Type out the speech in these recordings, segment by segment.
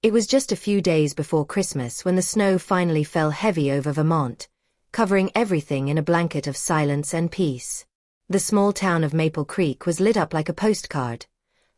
It was just a few days before Christmas when the snow finally fell heavy over Vermont, covering everything in a blanket of silence and peace. The small town of Maple Creek was lit up like a postcard.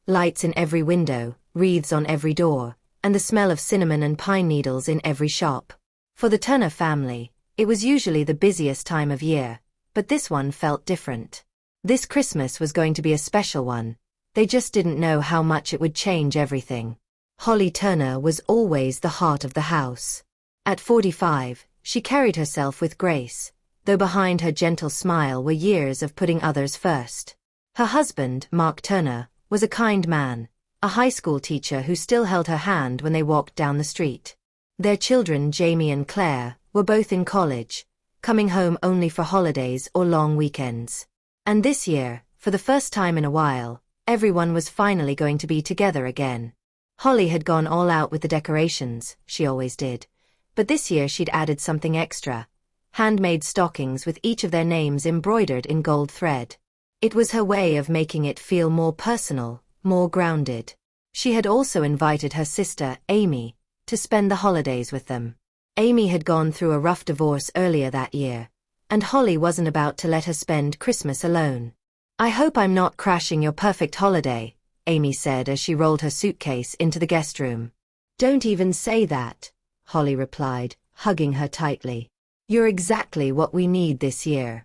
Lights in every window, wreaths on every door, and the smell of cinnamon and pine needles in every shop. For the Turner family, it was usually the busiest time of year, but this one felt different. This Christmas was going to be a special one. They just didn't know how much it would change everything. Holly Turner was always the heart of the house. At 45, she carried herself with grace, though behind her gentle smile were years of putting others first. Her husband, Mark Turner, was a kind man, a high school teacher who still held her hand when they walked down the street. Their children, Jamie and Claire, were both in college, coming home only for holidays or long weekends. And this year, for the first time in a while, everyone was finally going to be together again. Holly had gone all out with the decorations, she always did. But this year she'd added something extra. Handmade stockings with each of their names embroidered in gold thread. It was her way of making it feel more personal, more grounded. She had also invited her sister, Amy, to spend the holidays with them. Amy had gone through a rough divorce earlier that year, and Holly wasn't about to let her spend Christmas alone. "I hope I'm not crashing your perfect holiday," Amy said as she rolled her suitcase into the guest room. "Don't even say that," Holly replied, hugging her tightly. "You're exactly what we need this year."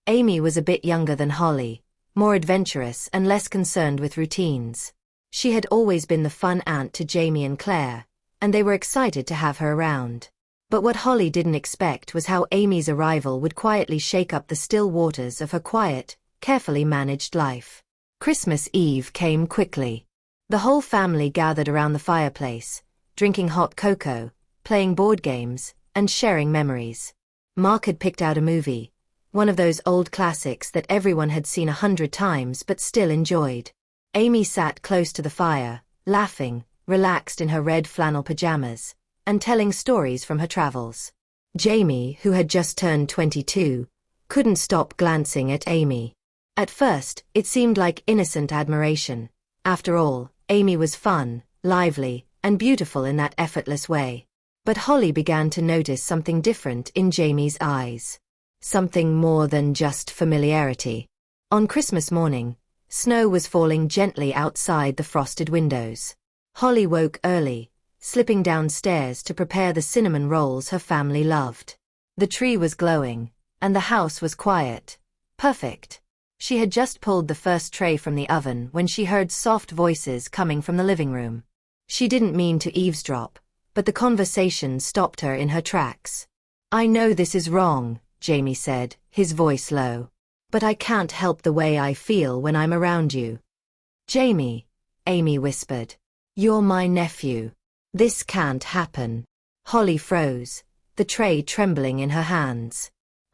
Amy was a bit younger than Holly, more adventurous and less concerned with routines. She had always been the fun aunt to Jamie and Claire, and they were excited to have her around. But what Holly didn't expect was how Amy's arrival would quietly shake up the still waters of her quiet, carefully managed life. Christmas Eve came quickly. The whole family gathered around the fireplace, drinking hot cocoa, playing board games, and sharing memories. Mark had picked out a movie, one of those old classics that everyone had seen 100 times but still enjoyed. Amy sat close to the fire, laughing, relaxed in her red flannel pajamas, and telling stories from her travels. Jamie, who had just turned 22, couldn't stop glancing at Amy. At first, it seemed like innocent admiration. After all, Amy was fun, lively, and beautiful in that effortless way. But Holly began to notice something different in Jamie's eyes. Something more than just familiarity. On Christmas morning, snow was falling gently outside the frosted windows. Holly woke early, slipping downstairs to prepare the cinnamon rolls her family loved. The tree was glowing, and the house was quiet. Perfect. She had just pulled the first tray from the oven when she heard soft voices coming from the living room. She didn't mean to eavesdrop, but the conversation stopped her in her tracks. "I know this is wrong," Jamie said, his voice low. "But I can't help the way I feel when I'm around you." "Jamie," Amy whispered. "You're my nephew. This can't happen." Holly froze, the tray trembling in her hands.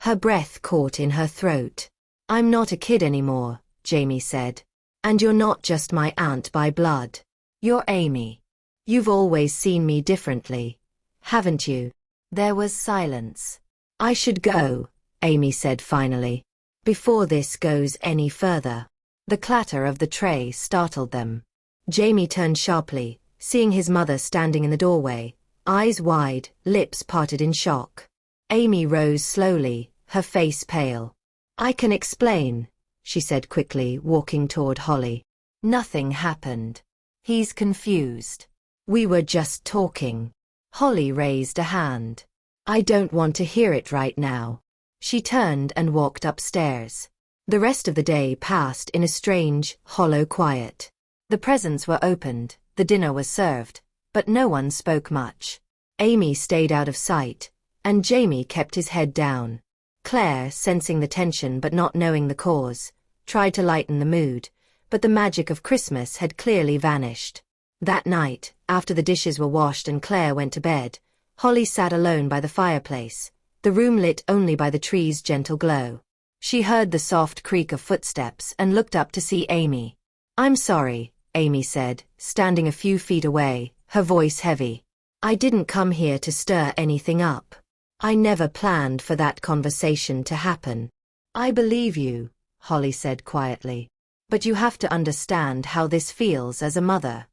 Her breath caught in her throat. "I'm not a kid anymore," Jamie said. "And you're not just my aunt by blood. You're Amy. You've always seen me differently, haven't you?" There was silence. "I should go," Amy said finally. "Before this goes any further." The clatter of the tray startled them. Jamie turned sharply, seeing his mother standing in the doorway, eyes wide, lips parted in shock. Amy rose slowly, her face pale. "I can explain," she said quickly, walking toward Holly. "Nothing happened. He's confused. We were just talking." Holly raised a hand. "I don't want to hear it right now." She turned and walked upstairs. The rest of the day passed in a strange, hollow quiet. The presents were opened, the dinner was served, but no one spoke much. Amy stayed out of sight, and Jamie kept his head down. Claire, sensing the tension but not knowing the cause, tried to lighten the mood, but the magic of Christmas had clearly vanished. That night, after the dishes were washed and Claire went to bed, Holly sat alone by the fireplace, the room lit only by the tree's gentle glow. She heard the soft creak of footsteps and looked up to see Amy. "I'm sorry," Amy said, standing a few feet away, her voice heavy. "I didn't come here to stir anything up. I never planned for that conversation to happen." "I believe you," Holly said quietly. "But you have to understand how this feels as a mother."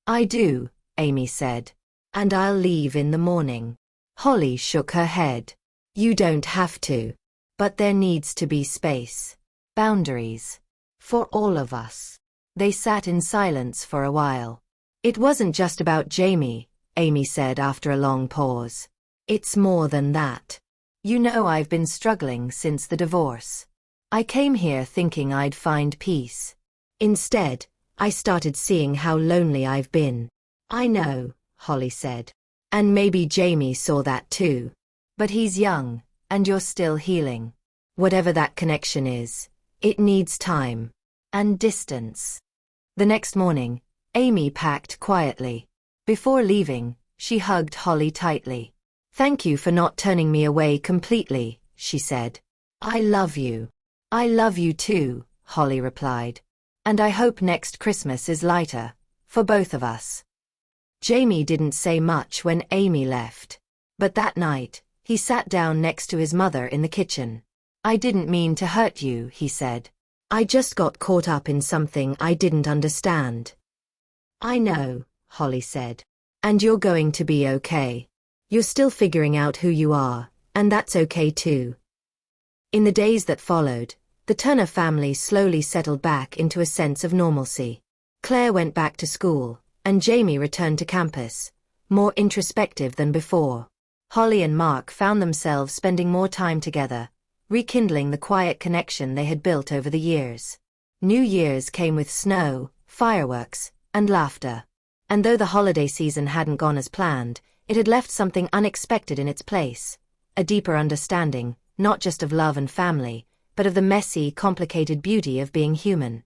"I do," Amy said. And I'll leave in the morning. Holly shook her head. You don't have to. But there needs to be space. Boundaries. For all of us. They sat in silence for a while. It wasn't just about Jamie, Amy said after a long pause. It's more than that. You know, I've been struggling since the divorce. I came here thinking I'd find peace. Instead, I started seeing how lonely I've been. I know, Holly said. And maybe Jamie saw that too. But he's young, and you're still healing. Whatever that connection is, it needs time. And distance. The next morning, Amy packed quietly. Before leaving, she hugged Holly tightly. Thank you for not turning me away completely, she said. I love you. I love you too, Holly replied. And I hope next Christmas is lighter, for both of us. Jamie didn't say much when Amy left. But that night, he sat down next to his mother in the kitchen. I didn't mean to hurt you, he said. I just got caught up in something I didn't understand. I know, Holly said. And you're going to be okay. You're still figuring out who you are, and that's okay too. In the days that followed, the Turner family slowly settled back into a sense of normalcy. Claire went back to school, and Jamie returned to campus, more introspective than before. Holly and Mark found themselves spending more time together, rekindling the quiet connection they had built over the years. New Year's came with snow, fireworks, and laughter. And though the holiday season hadn't gone as planned, it had left something unexpected in its place. A deeper understanding, not just of love and family, but of the messy, complicated beauty of being human.